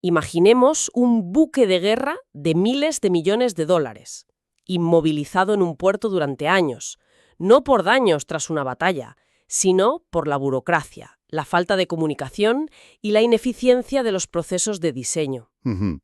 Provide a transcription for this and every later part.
Imaginemos un buque de guerra de miles de millones de dólares, inmovilizado en un puerto durante años, no por daños tras una batalla, sino por la burocracia, la falta de comunicación y la ineficiencia de los procesos de diseño.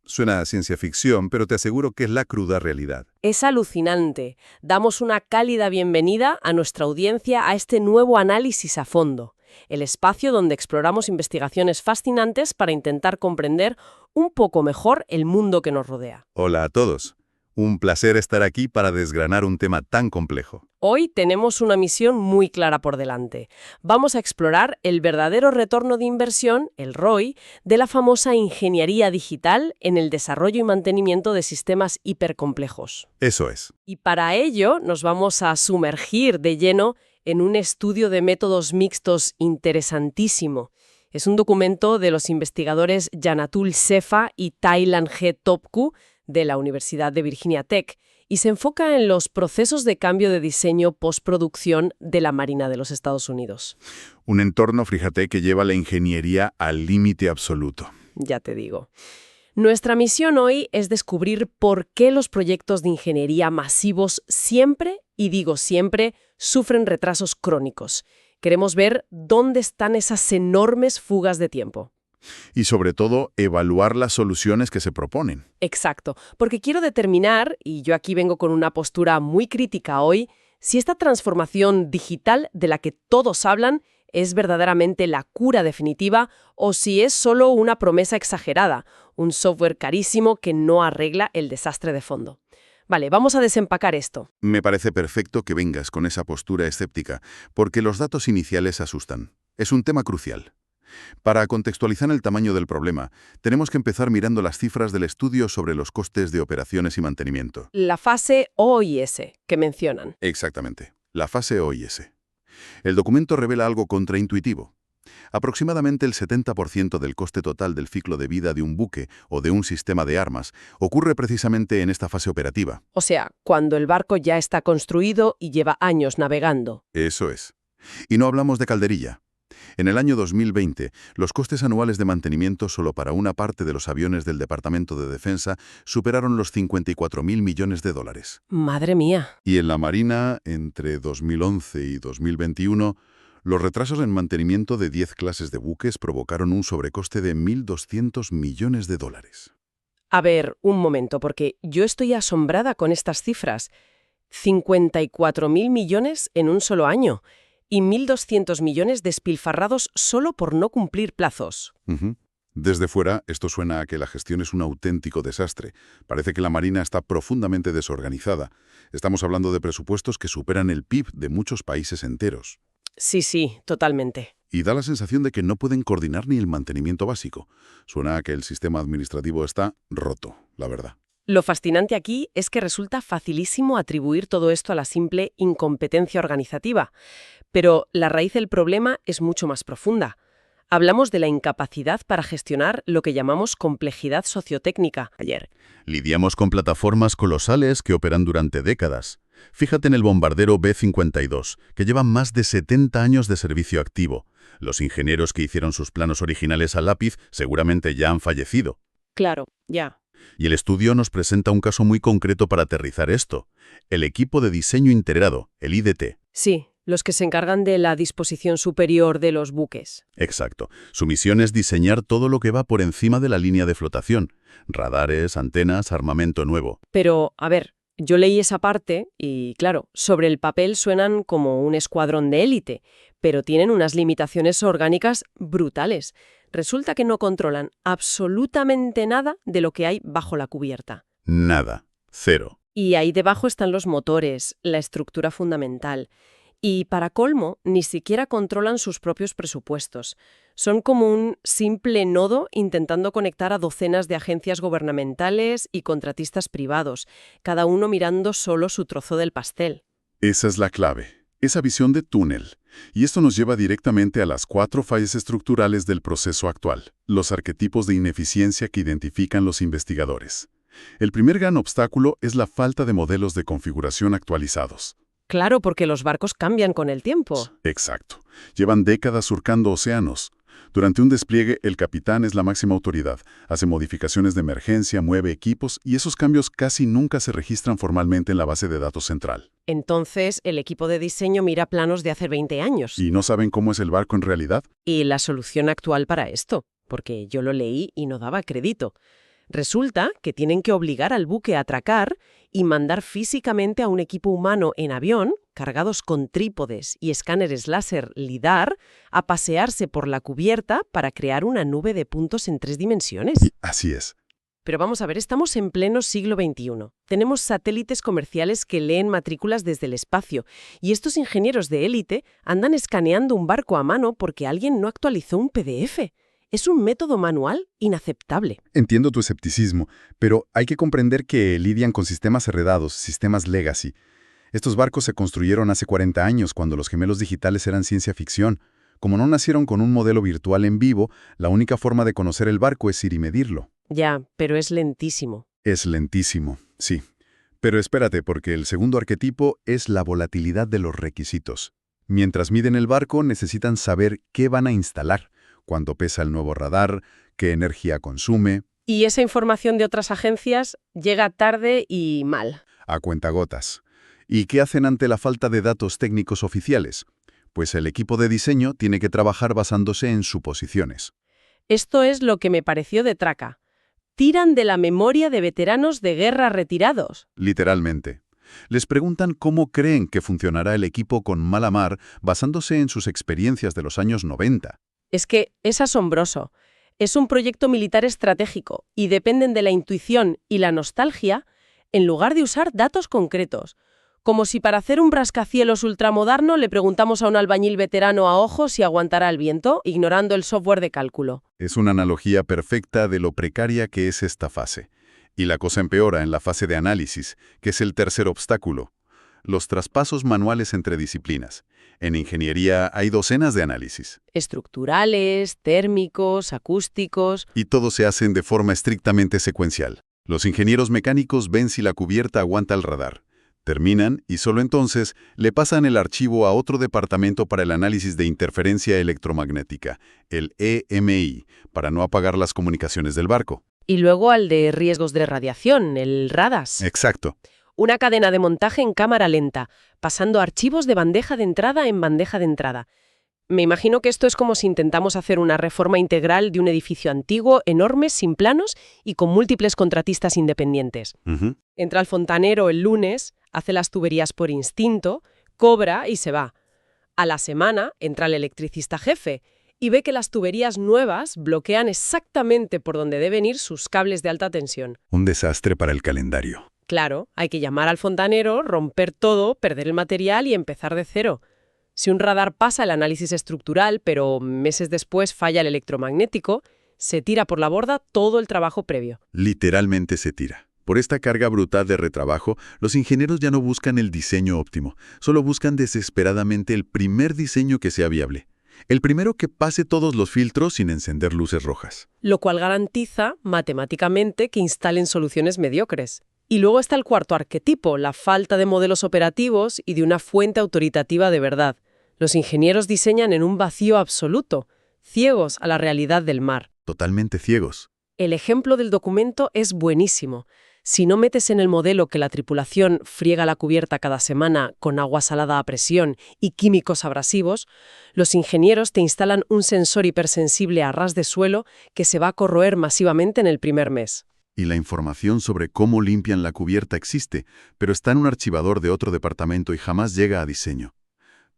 Suena a ciencia ficción, pero te aseguro que es la cruda realidad. Es alucinante. Damos una cálida bienvenida a nuestra audiencia a este nuevo análisis a fondo, el espacio donde exploramos investigaciones fascinantes para intentar comprender un poco mejor el mundo que nos rodea. Hola a todos. Un placer estar aquí para desgranar un tema tan complejo. Hoy tenemos una misión muy clara por delante. Vamos a explorar el verdadero retorno de inversión, el ROI, de la famosa ingeniería digital en el desarrollo y mantenimiento de sistemas hipercomplejos. Eso es. Y para ello nos vamos a sumergir de lleno en un estudio de métodos mixtos interesantísimo. Es un documento de los investigadores Janatul Sefa y Thailand G. Topku de la Universidad de Virginia Tech y se enfoca en los procesos de cambio de diseño postproducción de la Marina de los Estados Unidos. Un entorno, fíjate, que lleva la ingeniería al límite absoluto. Ya te digo. Nuestra misión hoy es descubrir por qué los proyectos de ingeniería masivos siempre, y digo siempre, sufren retrasos crónicos. Queremos ver dónde están esas enormes fugas de tiempo. Y sobre todo, evaluar las soluciones que se proponen. Exacto, porque quiero determinar, y yo aquí vengo con una postura muy crítica hoy, si esta transformación digital de la que todos hablan es verdaderamente la cura definitiva o si es solo una promesa exagerada, un software carísimo que no arregla el desastre de fondo. Vale, vamos a desempacar esto. Me parece perfecto que vengas con esa postura escéptica, porque los datos iniciales asustan. Es un tema crucial. Para contextualizar el tamaño del problema, tenemos que empezar mirando las cifras del estudio sobre los costes de operaciones y mantenimiento. La fase OIS que mencionan. Exactamente, la fase OIS. El documento revela algo contraintuitivo. Aproximadamente el 70% del coste total del ciclo de vida de un buque o de un sistema de armas ocurre precisamente en esta fase operativa. O sea, cuando el barco ya está construido y lleva años navegando. Eso es. Y no hablamos de calderilla. En el año 2020, los costes anuales de mantenimiento solo para una parte de los aviones del Departamento de Defensa superaron los 54.000 millones de dólares. ¡Madre mía! Y en la Marina, entre 2011 y 2021, los retrasos en mantenimiento de 10 clases de buques provocaron un sobrecoste de 1.200 millones de dólares. A ver, un momento, porque yo estoy asombrada con estas cifras. 54.000 millones en un solo año. Y 1.200 millones despilfarrados solo por no cumplir plazos. Desde fuera, esto suena a que la gestión es un auténtico desastre. Parece que la Marina está profundamente desorganizada. Estamos hablando de presupuestos que superan el PIB de muchos países enteros. Sí, totalmente. Y da la sensación de que no pueden coordinar ni el mantenimiento básico. Suena a que el sistema administrativo está roto, la verdad. Lo fascinante aquí es que resulta facilísimo atribuir todo esto a la simple incompetencia organizativa. Pero la raíz del problema es mucho más profunda. Hablamos de la incapacidad para gestionar lo que llamamos complejidad sociotécnica. Lidiamos con plataformas colosales que operan durante décadas. Fíjate en el bombardero B-52, que lleva más de 70 años de servicio activo. Los ingenieros que hicieron sus planos originales a lápiz seguramente ya han fallecido. Claro, ya. Y el estudio nos presenta un caso muy concreto para aterrizar esto. El equipo de diseño integrado, el IDT. Sí, los que se encargan de la disposición superior de los buques. Exacto. Su misión es diseñar todo lo que va por encima de la línea de flotación. Radares, antenas, armamento nuevo. Pero, a ver, yo leí esa parte y, claro, sobre el papel suenan como un escuadrón de élite, pero tienen unas limitaciones orgánicas brutales. Resulta que no controlan absolutamente nada de lo que hay bajo la cubierta. Nada. Cero. Y ahí debajo están los motores, la estructura fundamental. Y para colmo, ni siquiera controlan sus propios presupuestos. Son como un simple nodo intentando conectar a docenas de agencias gubernamentales y contratistas privados, cada uno mirando solo su trozo del pastel. Esa es la clave. Esa visión de túnel. Y esto nos lleva directamente a las 4 fallas estructurales del proceso actual, los arquetipos de ineficiencia que identifican los investigadores. El primer gran obstáculo es la falta de modelos de configuración actualizados. Claro, porque los barcos cambian con el tiempo. Exacto. Llevan décadas surcando océanos. Durante un despliegue, el capitán es la máxima autoridad, hace modificaciones de emergencia, mueve equipos y esos cambios casi nunca se registran formalmente en la base de datos central. Entonces, el equipo de diseño mira planos de hace 20 años. ¿Y no saben cómo es el barco en realidad? Y la solución actual para esto, porque yo lo leí y no daba crédito. Resulta que tienen que obligar al buque a atracar y mandar físicamente a un equipo humano en avión, cargados con trípodes y escáneres láser LIDAR, a pasearse por la cubierta para crear una nube de puntos en 3 dimensiones. Y así es. Pero vamos a ver, estamos en pleno siglo XXI. Tenemos satélites comerciales que leen matrículas desde el espacio y estos ingenieros de élite andan escaneando un barco a mano porque alguien no actualizó un PDF. Es un método manual inaceptable. Entiendo tu escepticismo, pero hay que comprender que lidian con sistemas heredados, sistemas legacy. Estos barcos se construyeron hace 40 años, cuando los gemelos digitales eran ciencia ficción. Como no nacieron con un modelo virtual en vivo, la única forma de conocer el barco es ir y medirlo. Ya, pero es lentísimo. Es lentísimo, sí. Pero espérate, porque el segundo arquetipo es la volatilidad de los requisitos. Mientras miden el barco, necesitan saber qué van a instalar, cuánto pesa el nuevo radar, qué energía consume. Y esa información de otras agencias llega tarde y mal. A cuentagotas. ¿Y qué hacen ante la falta de datos técnicos oficiales? Pues el equipo de diseño tiene que trabajar basándose en suposiciones. Esto es lo que me pareció de traca. Tiran de la memoria de veteranos de guerra retirados. Literalmente. Les preguntan cómo creen que funcionará el equipo con mala mar basándose en sus experiencias de los años 90. Es que es asombroso. Es un proyecto militar estratégico y dependen de la intuición y la nostalgia en lugar de usar datos concretos. Como si para hacer un rascacielos ultramoderno le preguntamos a un albañil veterano a ojo si aguantará el viento, ignorando el software de cálculo. Es una analogía perfecta de lo precaria que es esta fase. Y la cosa empeora en la fase de análisis, que es el tercer obstáculo. Los traspasos manuales entre disciplinas. En ingeniería hay docenas de análisis. Estructurales, térmicos, acústicos. Y todos se hacen de forma estrictamente secuencial. Los ingenieros mecánicos ven si la cubierta aguanta el radar. Terminan y solo entonces le pasan el archivo a otro departamento para el análisis de interferencia electromagnética, el EMI, para no apagar las comunicaciones del barco. Y luego al de riesgos de radiación, el RADAS. Exacto. Una cadena de montaje en cámara lenta, pasando archivos de bandeja de entrada en bandeja de entrada. Me imagino que esto es como si intentamos hacer una reforma integral de un edificio antiguo, enorme, sin planos y con múltiples contratistas independientes. Entra el fontanero el lunes, hace las tuberías por instinto, cobra y se va. A la semana entra el electricista jefe y ve que las tuberías nuevas bloquean exactamente por donde deben ir sus cables de alta tensión. Un desastre para el calendario. Claro, hay que llamar al fontanero, romper todo, perder el material y empezar de cero. Si un radar pasa el análisis estructural, pero meses después falla el electromagnético, se tira por la borda todo el trabajo previo. Literalmente se tira. Por esta carga brutal de retrabajo, los ingenieros ya no buscan el diseño óptimo, solo buscan desesperadamente el primer diseño que sea viable. El primero que pase todos los filtros sin encender luces rojas. Lo cual garantiza, matemáticamente, que instalen soluciones mediocres. Y luego está el cuarto arquetipo, la falta de modelos operativos y de una fuente autoritativa de verdad. Los ingenieros diseñan en un vacío absoluto, ciegos a la realidad del mar. Totalmente ciegos. El ejemplo del documento es buenísimo. Si no metes en el modelo que la tripulación friega la cubierta cada semana con agua salada a presión y químicos abrasivos, los ingenieros te instalan un sensor hipersensible a ras de suelo que se va a corroer masivamente en el primer mes. Y la información sobre cómo limpian la cubierta existe, pero está en un archivador de otro departamento y jamás llega a diseño.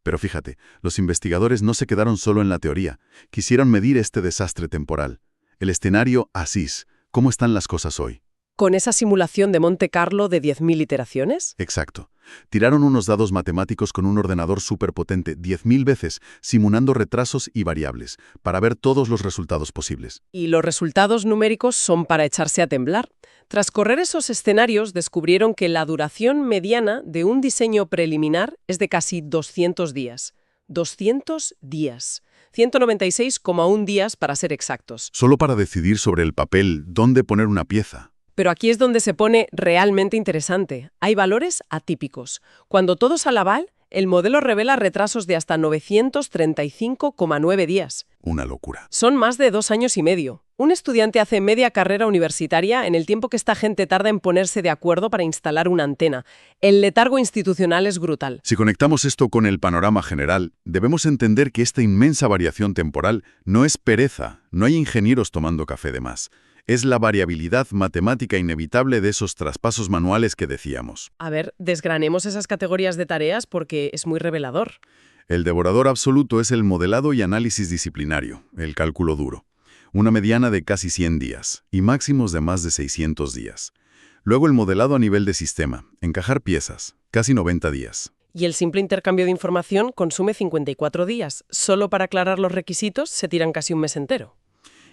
Pero fíjate, los investigadores no se quedaron solo en la teoría. Quisieron medir este desastre temporal. El escenario ASIS. ¿Cómo están las cosas hoy? ¿Con esa simulación de Monte Carlo de 10.000 iteraciones? Exacto. Tiraron unos dados matemáticos con un ordenador superpotente 10.000 veces, simulando retrasos y variables, para ver todos los resultados posibles. Y los resultados numéricos son para echarse a temblar. Tras correr esos escenarios, descubrieron que la duración mediana de un diseño preliminar es de casi 200 días. 200 días. 196,1 días para ser exactos. Solo para decidir sobre el papel dónde poner una pieza. Pero aquí es donde se pone realmente interesante. Hay valores atípicos. Cuando todo sale mal, El modelo revela retrasos de hasta 935,9 días. Una locura. Son más de 2 años y medio. Un estudiante hace media carrera universitaria en el tiempo que esta gente tarda en ponerse de acuerdo para instalar una antena. El letargo institucional es brutal. Si conectamos esto con el panorama general, debemos entender que esta inmensa variación temporal no es pereza, no hay ingenieros tomando café de más. Es la variabilidad matemática inevitable de esos traspasos manuales que decíamos. A ver, desgranemos esas categorías de tareas porque es muy revelador. El devorador absoluto es el modelado y análisis disciplinario, el cálculo duro. Una mediana de casi 100 días y máximos de más de 600 días. Luego el modelado a nivel de sistema, encajar piezas, casi 90 días. Y el simple intercambio de información consume 54 días. Solo para aclarar los requisitos se tiran casi un mes entero.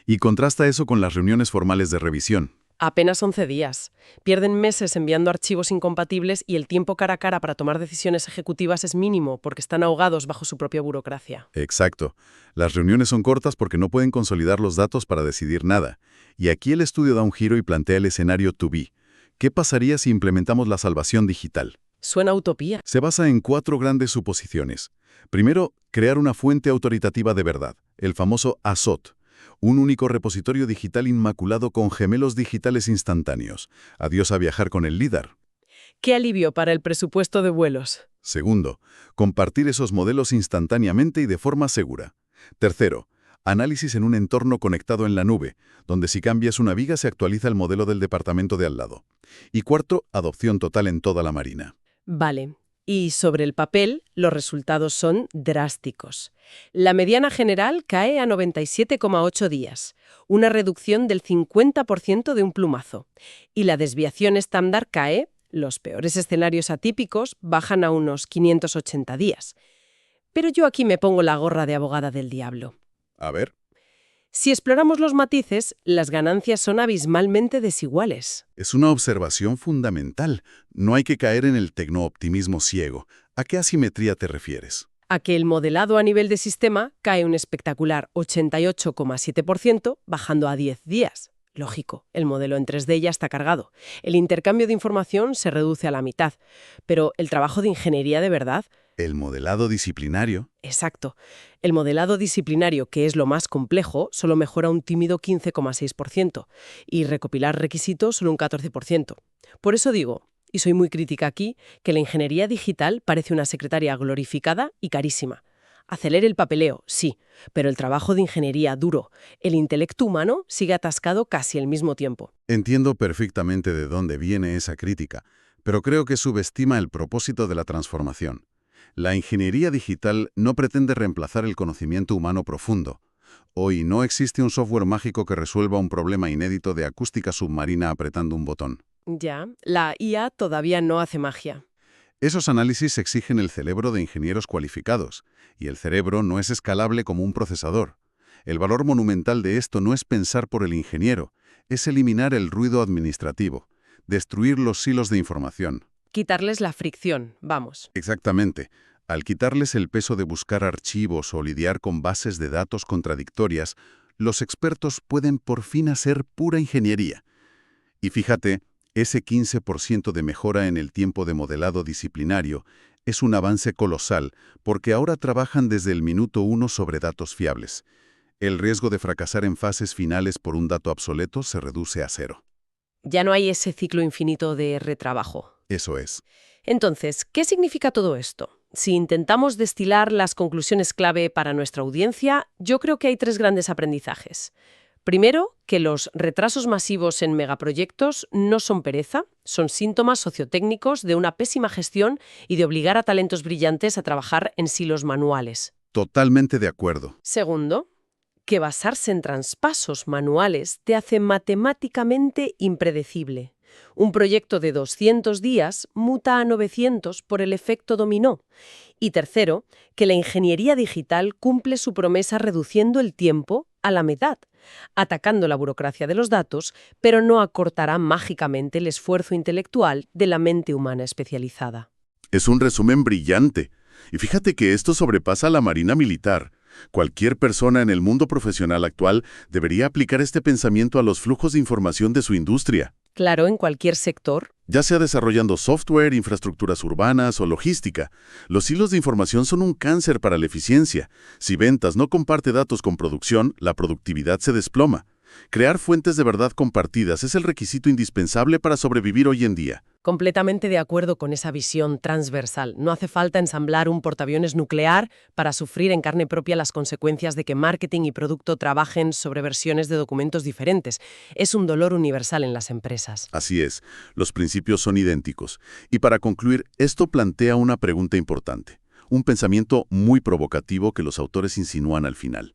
Y contrasta eso con las reuniones formales de revisión. Apenas 11 días. Pierden meses enviando archivos incompatibles y el tiempo cara a cara para tomar decisiones ejecutivas es mínimo porque están ahogados bajo su propia burocracia. Exacto. Las reuniones son cortas porque no pueden consolidar los datos para decidir nada. Y aquí el estudio da un giro y plantea el escenario to be. ¿Qué pasaría si implementamos la salvación digital? Suena a utopía. Se basa en 4 grandes suposiciones. Primero, crear una fuente autoritativa de verdad, el famoso ASOT. Un único repositorio digital inmaculado con gemelos digitales instantáneos. Adiós a viajar con el LIDAR. ¡Qué alivio para el presupuesto de vuelos! Segundo, compartir esos modelos instantáneamente y de forma segura. Tercero, análisis en un entorno conectado en la nube, donde si cambias una viga se actualiza el modelo del departamento de al lado. Y cuarto, adopción total en toda la Marina. Vale. Y sobre el papel, los resultados son drásticos. La mediana general cae a 97,8 días, una reducción del 50% de un plumazo. Y la desviación estándar cae, los peores escenarios atípicos bajan a unos 580 días. Pero yo aquí me pongo la gorra de abogada del diablo. A ver. Si exploramos los matices, las ganancias son abismalmente desiguales. Es una observación fundamental. No hay que caer en el tecnooptimismo ciego. ¿A qué asimetría te refieres? A que el modelado a nivel de sistema cae un espectacular 88,7%, bajando a 10 días. Lógico, el modelo en 3D ya está cargado. El intercambio de información se reduce a la mitad. Pero el trabajo de ingeniería de verdad... El modelado disciplinario. Exacto. El modelado disciplinario, que es lo más complejo, solo mejora un tímido 15,6% y recopilar requisitos solo un 14%. Por eso digo, y soy muy crítica aquí, que la ingeniería digital parece una secretaria glorificada y carísima. Acelere el papeleo, sí, pero el trabajo de ingeniería duro, el intelecto humano, sigue atascado casi al mismo tiempo. Entiendo perfectamente de dónde viene esa crítica, pero creo que subestima el propósito de la transformación. La ingeniería digital no pretende reemplazar el conocimiento humano profundo. Hoy no existe un software mágico que resuelva un problema inédito de acústica submarina apretando un botón. Ya, la IA todavía no hace magia. Esos análisis exigen el cerebro de ingenieros cualificados, y el cerebro no es escalable como un procesador. El valor monumental de esto no es pensar por el ingeniero, es eliminar el ruido administrativo, destruir los silos de información. Quitarles la fricción, vamos. Exactamente. Al quitarles el peso de buscar archivos o lidiar con bases de datos contradictorias, los expertos pueden por fin hacer pura ingeniería. Y fíjate, ese 15% de mejora en el tiempo de modelado disciplinario es un avance colosal, porque ahora trabajan desde el minuto 1 sobre datos fiables. El riesgo de fracasar en fases finales por un dato obsoleto se reduce a 0. Ya no hay ese ciclo infinito de retrabajo. Eso es. Entonces, ¿qué significa todo esto? Si intentamos destilar las conclusiones clave para nuestra audiencia, yo creo que hay 3 grandes aprendizajes. Primero, que los retrasos masivos en megaproyectos no son pereza, son síntomas sociotécnicos de una pésima gestión y de obligar a talentos brillantes a trabajar en silos manuales. Totalmente de acuerdo. Segundo, que basarse en traspasos manuales te hace matemáticamente impredecible. Un proyecto de 200 días muta a 900 por el efecto dominó. Y tercero, que la ingeniería digital cumple su promesa reduciendo el tiempo a la mitad, atacando la burocracia de los datos, pero no acortará mágicamente el esfuerzo intelectual de la mente humana especializada. Es un resumen brillante. Y fíjate que esto sobrepasa a la Marina Militar. Cualquier persona en el mundo profesional actual debería aplicar este pensamiento a los flujos de información de su industria. Claro, en cualquier sector, Ya sea desarrollando software, infraestructuras urbanas o logística, los hilos de información son un cáncer para la eficiencia. Si ventas no comparte datos con producción, la productividad se desploma. Crear fuentes de verdad compartidas es el requisito indispensable para sobrevivir hoy en día. Completamente de acuerdo con esa visión transversal. No hace falta ensamblar un portaaviones nuclear para sufrir en carne propia las consecuencias de que marketing y producto trabajen sobre versiones de documentos diferentes. Es un dolor universal en las empresas. Así es, los principios son idénticos. Y para concluir, esto plantea una pregunta importante, un pensamiento muy provocativo que los autores insinúan al final.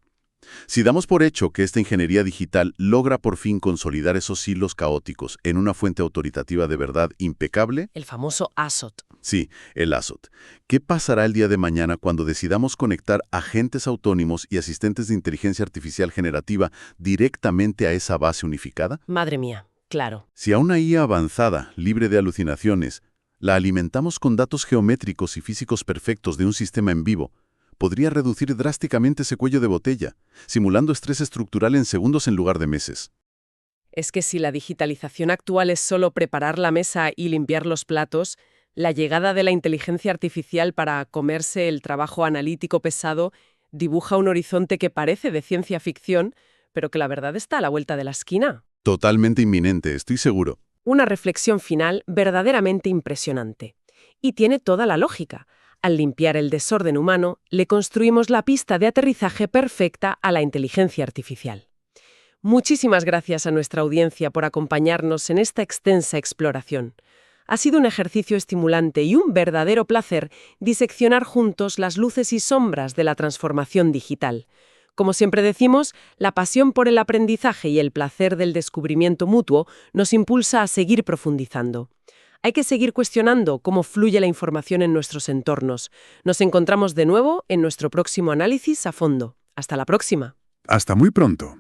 Si damos por hecho que esta ingeniería digital logra por fin consolidar esos hilos caóticos en una fuente autoritativa de verdad impecable, El famoso ASOT. sí, el ASOT, ¿qué pasará el día de mañana cuando decidamos conectar agentes autónomos y asistentes de inteligencia artificial generativa directamente a esa base unificada? Madre mía, claro. Si a una IA avanzada, libre de alucinaciones, la alimentamos con datos geométricos y físicos perfectos de un sistema en vivo, podría reducir drásticamente ese cuello de botella, simulando estrés estructural en segundos en lugar de meses. Es que si la digitalización actual es solo preparar la mesa y limpiar los platos, la llegada de la inteligencia artificial para comerse el trabajo analítico pesado dibuja un horizonte que parece de ciencia ficción, pero que la verdad está a la vuelta de la esquina. Totalmente inminente, estoy seguro. Una reflexión final verdaderamente impresionante. Y tiene toda la lógica. Al limpiar el desorden humano, le construimos la pista de aterrizaje perfecta a la inteligencia artificial. Muchísimas gracias a nuestra audiencia por acompañarnos en esta extensa exploración. Ha sido un ejercicio estimulante y un verdadero placer diseccionar juntos las luces y sombras de la transformación digital. Como siempre decimos, la pasión por el aprendizaje y el placer del descubrimiento mutuo nos impulsa a seguir profundizando. Hay que seguir cuestionando cómo fluye la información en nuestros entornos. Nos encontramos de nuevo en nuestro próximo análisis a fondo. Hasta la próxima. Hasta muy pronto.